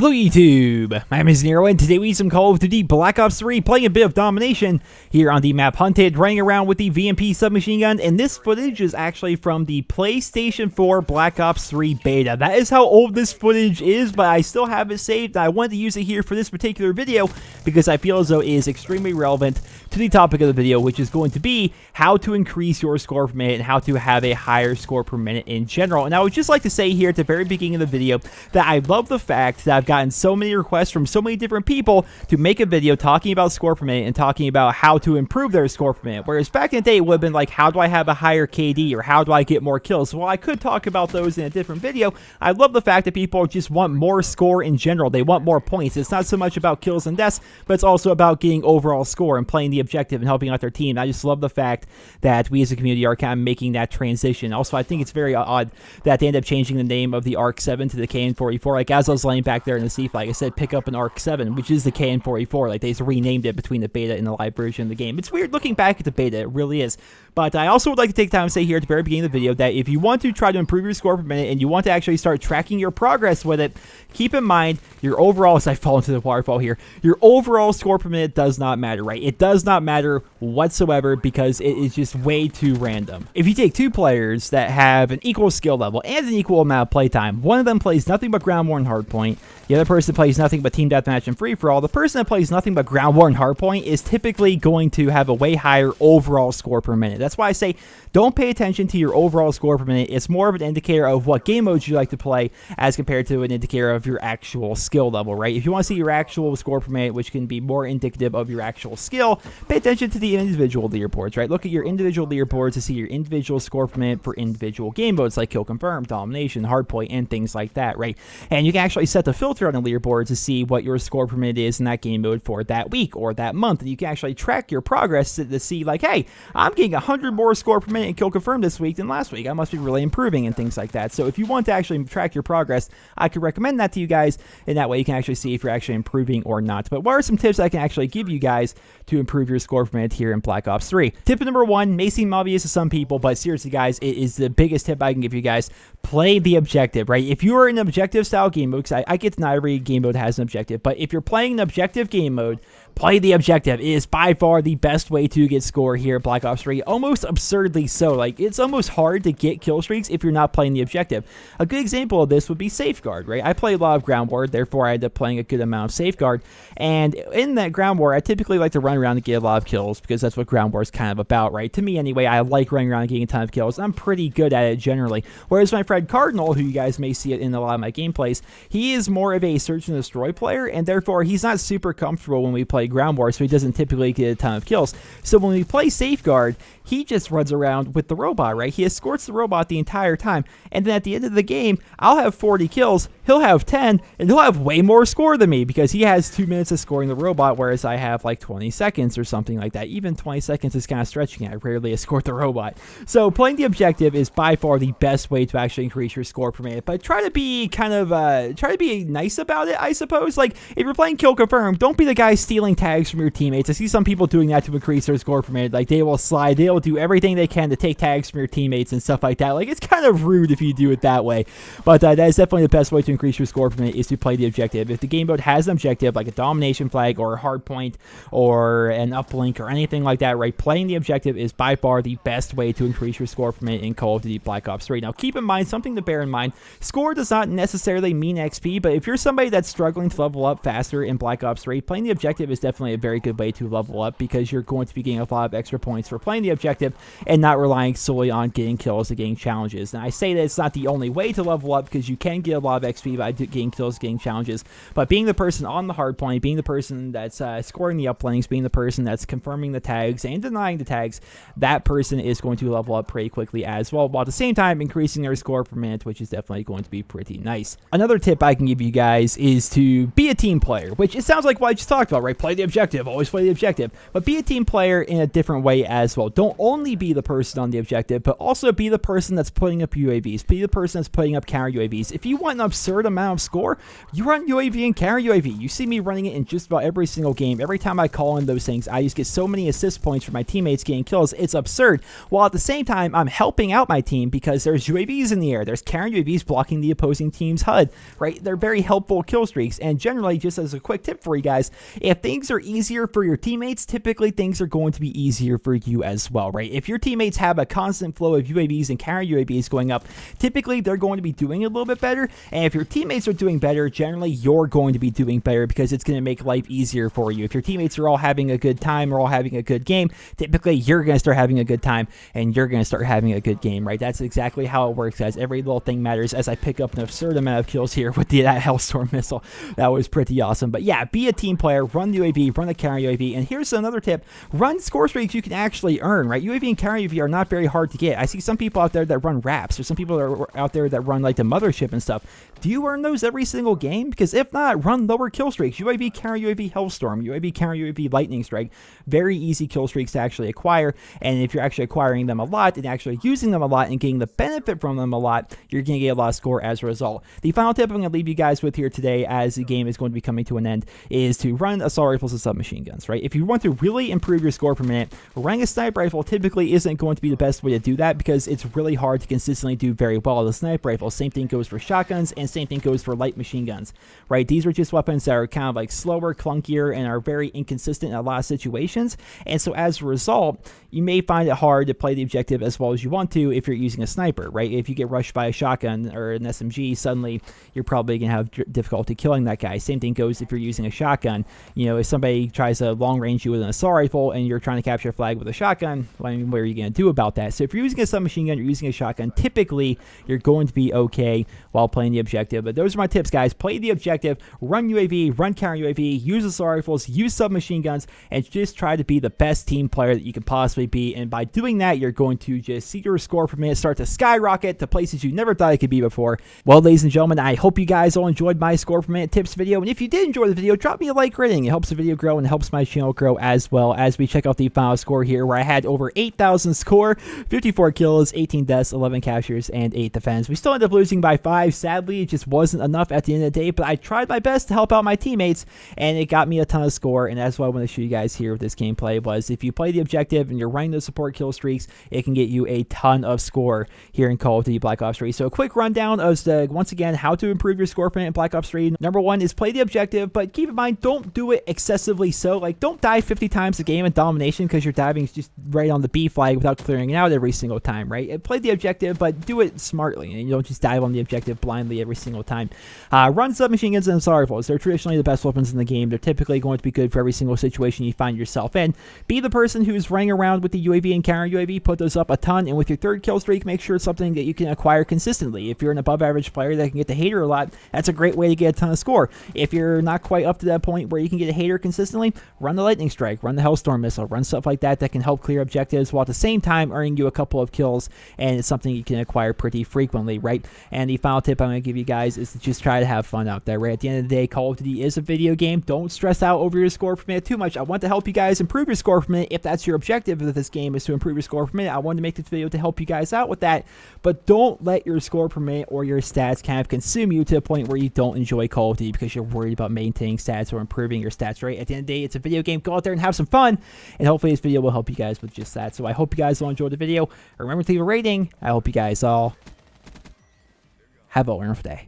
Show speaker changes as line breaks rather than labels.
Hello YouTube, my name is Nero and today we need some Call of Duty Black Ops 3 playing a bit of domination here on the map Hunted, running around with the VMP submachine gun, and this footage is actually from the PlayStation 4 Black Ops 3 beta. That is how old this footage is, but I still have it saved. I wanted to use it here for this particular video because I feel as though it is extremely relevant to the topic of the video, which is going to be how to increase your score per minute and how to have a higher score per minute in general. And I would just like to say here at the very beginning of the video that I love the fact that I've gotten so many requests from so many different people to make a video talking about score per minute and talking about how to improve their score per minute. Whereas back in the day, it would have been like, how do I have a higher KD or how do I get more kills? Well, I could talk about those in a different video. I love the fact that people just want more score in general. They want more points. It's not so much about kills and deaths, but it's also about getting overall score and playing the objective and helping out their team. I just love the fact that we as a community are kind of making that transition. Also, I think it's very odd that they end up changing the name of the ARC 7 to the KN-44. Like, as I was laying back there in the C flag, I said pick up an ARC 7, which is the KN-44. Like, they just renamed it between the beta and the live version of the game. It's weird looking back at the beta, it really is. But I also would like to take time to say here at the very beginning of the video that if you want to try to improve your score per minute and you want to actually start tracking your progress with it, keep in mind your overall, as I fall into the waterfall here, your overall score per minute does not matter, right? It does not matter whatsoever because it is just way too random. If you take two players that have an equal skill level and an equal amount of playtime, one of them plays nothing but ground war and hardpoint, the other person plays nothing but team deathmatch and free-for-all, the person that plays nothing but ground war and hardpoint is typically going to have a way higher overall score per minute. That's why I say don't pay attention to your overall score per minute. It's more of an indicator of what game modes you like to play as compared to an indicator of your actual skill level, right? If you want to see your actual score per minute, which can be more indicative of your actual skill, pay attention to the individual leaderboards, right? Look at your individual leaderboards to see your individual score per minute for individual game modes like kill confirm, domination, hardpoint, and things like that, right? And you can actually set the filter on the leaderboard to see what your score per minute is in that game mode for that week or that month. And you can actually track your progress to see like, hey, I'm getting 100 more score per minute in kill confirm this week than last week. I must be really improving and things like that. So if you want to actually track your progress, I could recommend that to you guys. And that way you can actually see if you're actually improving or not. But what are some tips I can actually give you guys to improve your score per minute here in Black Ops 3? Tip number one may seem obvious to some people, but seriously guys, it is the biggest tip I can give you guys. Play the objective, right? If you are in an objective style game mode, because I get not every game mode has an objective, but if you're playing an objective game mode, play the objective. It is by far the best way to get score here at Black Ops 3, almost absurdly so. Like, it's almost hard to get kill streaks if you're not playing the objective. A good example of this would be Safeguard, right? I play a lot of ground war, therefore I end up playing a good amount of Safeguard, and in that ground war, I typically like to run around and get a lot of kills because that's what ground war is kind of about, right? To me anyway, I like running around and getting a ton of kills. I'm pretty good at it generally, whereas my friend Cardinal, who you guys may see it in a lot of my gameplays, he is more of a search and destroy player, and therefore he's not super comfortable when we play ground war, so he doesn't typically get a ton of kills. So when we play Safeguard, he just runs around with the robot, right? He escorts the robot the entire time, and then at the end of the game, I'll have 40 kills, he'll have 10, and he'll have way more score than me because he has 2 minutes of scoring the robot, whereas I have like 20 seconds or something like that. Even 20 seconds is kind of stretching it. I rarely escort the robot. So playing the objective is by far the best way to actually increase your score per minute, but try to be kind of, try to be nice about it, I suppose. Like, if you're playing kill confirm, don't be the guy stealing tags from your teammates. I see some people doing that to increase their score per minute. Like, they will slide, they will do everything they can to take tags from your teammates and stuff like that. Like, it's kind of rude if you do it that way, but that is definitely the best way to increase your score per minute is to play the objective. If the game mode has an objective like a domination flag or a hard point or an uplink or anything like that, right, playing the objective is by far the best way to increase your score per minute in Call of Duty Black Ops 3. Now keep in mind, something to bear in mind, score does not necessarily mean XP, but if you're somebody that's struggling to level up faster in Black Ops 3, playing the objective is definitely a very good way to level up because you're going to be getting a lot of extra points for playing the objective and not relying solely on getting kills and getting challenges. And I say that it's not the only way to level up because you can get a lot of XP by getting kills, getting challenges, but being the person on the hard point, being the person that's scoring the uplinks, being the person that's confirming the tags and denying the tags, that person is going to level up pretty quickly as well, while at the same time increasing their score per minute, which is definitely going to be pretty nice. Another tip I can give you guys is to be a team player, which it sounds like what I just talked about, right? Play play the objective, always play the objective. But be a team player in a different way as well. Don't only be the person on the objective, but also be the person that's putting up UAVs. Be the person that's putting up counter UAVs. If you want an absurd amount of score, you run UAV and counter UAV. You see me running it in just about every single game. Every time I call in those things, I just get so many assist points for my teammates getting kills. It's absurd. While at the same time, I'm helping out my team because there's UAVs in the air. There's counter UAVs blocking the opposing team's HUD, right? They're very helpful kill streaks. And generally, just as a quick tip for you guys, if things are easier for your teammates, typically things are going to be easier for you as well, right? If your teammates have a constant flow of UAVs and counter UAVs going up, typically they're going to be doing a little bit better. And if your teammates are doing better, generally you're going to be doing better because it's going to make life easier for you. If your teammates are all having a good time or all having a good game, typically you're going to start having a good time and you're going to start having a good game, right? That's exactly how it works, guys. Every little thing matters. As I pick up an absurd amount of kills here with that Hellstorm missile, that was pretty awesome. But yeah, be a team player, run UAV, run a counter UAV, and here's another tip: run score streaks you can actually earn, right? UAV and counter UAV are not very hard to get. I see some people out there that run wraps, or some people that are out there that run like the mothership and stuff. Do you earn those every single game? Because if not, run lower kill streaks. UAV, counter UAV, Hellstorm, UAV, counter UAV, Lightning Strike. Very easy kill streaks to actually acquire, and if you're actually acquiring them a lot and actually using them a lot and getting the benefit from them a lot, you're going to get a lot of score as a result. The final tip I'm going to leave you guys with here today, as the game is going to be coming to an end, is to run assault rifles and submachine guns, right? If you want to really improve your score per minute, running a sniper rifle typically isn't going to be the best way to do that because it's really hard to consistently do very well with a sniper rifle. Same thing goes for shotguns, and same thing goes for light machine guns, right? These are just weapons that are kind of like slower, clunkier, and are very inconsistent in a lot of situations. And so as a result, you may find it hard to play the objective as well as you want to if you're using a sniper, right? If you get rushed by a shotgun or an SMG, suddenly you're probably going to have difficulty killing that guy. Same thing goes if you're using a shotgun. You know, if somebody tries to long range you with an assault rifle and you're trying to capture a flag with a shotgun, well, I mean, what are you going to do about that? So if you're using a submachine gun, you're using a shotgun, typically you're going to be okay while playing the objective. But those are my tips, guys. Play the objective, run UAV, run counter UAV, use assault rifles, use submachine guns, and just try to be the best team player that you can possibly be. And by doing that, you're going to just see your score per minute start to skyrocket to places you never thought it could be before. Well, ladies and gentlemen, I hope you guys all enjoyed my score per minute tips video. And if you did enjoy the video, drop me a like rating. It helps the video grow and helps my channel grow as well, as we check out the final score here, where I had over 8,000 score, 54 kills, 18 deaths, 11 captures, and 8 defense. We still ended up losing by 5. Sadly, it just wasn't enough at the end of the day, but I tried my best to help out my teammates, and it got me a ton of score. And that's what I want to show you guys here with this gameplay, was if you play the objective and you're running those support kill streaks, it can get you a ton of score here in Call of Duty Black Ops 3. So a quick rundown of once again, how to improve your score per minute in Black Ops 3. Number 1 is play the objective, but keep in mind, don't do it excessively so. Like, don't dive 50 times a game in domination because you're diving just right on the B flag without clearing it out every single time, right? And play the objective, but do it smartly, and you don't just dive on the objective blindly every single time. Run submachine guns and assault rifles. They're traditionally the best weapons in the game. They're typically going to be good for every single situation you find yourself in. Be the person who's running around with the UAV and counter UAV. Put those up a ton, and with your third kill streak, make sure it's something that you can acquire consistently. If you're an above average player that can get the hater a lot, that's a great way to get a ton of score. If you're not quite up to that point where you can get a hater consistently, run the Lightning Strike, run the Hellstorm missile, run stuff like that that can help clear objectives while at the same time earning you a couple of kills, and it's something you can acquire pretty frequently, right? And the final tip I'm going to give you guys is to just try to have fun out there, right? At the end of the day, Call of Duty is a video game. Don't stress out over your score per minute too much. I want to help you guys improve your score per minute. If that's your objective of this game, is to improve your score per minute, I wanted to make this video to help you guys out with that. But don't let your score per minute or your stats kind of consume you to the point where you don't enjoy Call of Duty because you're worried about maintaining stats or improving your stats, right? At the end of the day, it's a video game. Go out there and have some fun, and hopefully this video will help you guys with just that. So I hope you guys all enjoyed the video. Remember to leave a rating. I hope you guys all have a wonderful day.